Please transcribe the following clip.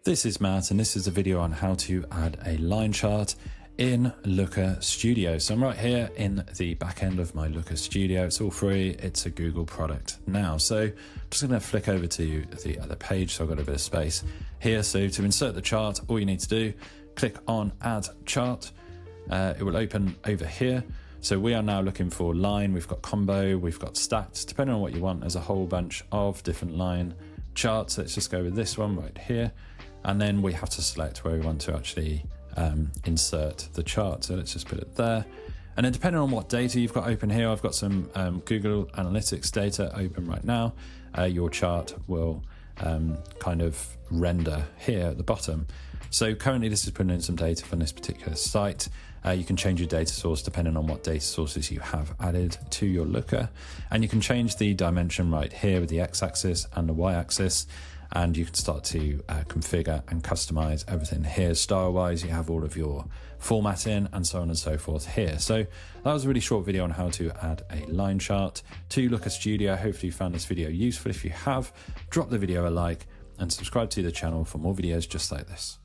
This is Matt, and this is a video on how to add a line chart in Looker Studio. So I'm right here in the back end of my Looker Studio. It's all free. It's a Google product now. So I'm just going to flick over to the other page. So I've got a bit of space here. So to insert the chart, all you need to do, click on Add Chart. It will open over here. So we are now looking for line. We've got combo, we've got stats. Depending on what you want, there's a whole bunch of different line charts. Let's just go with this one right here. And then we have to select where we want to actually insert the chart. So let's just put it there. And then depending on what data you've got open here, I've got some Google Analytics data open right now. Your chart will kind of render here at the bottom. So currently this is putting in some data from this particular site. You can change your data source depending on what data sources you have added to your Looker. And you can change the dimension right here with the X-axis and the Y-axis. And you can start to configure and customize everything here. Style-wise, you have all of your formatting and so on and so forth here. So that was a really short video on how to add a line chart to Looker Studio. Hopefully you found this video useful. If you have, drop the video a like and subscribe to the channel for more videos just like this.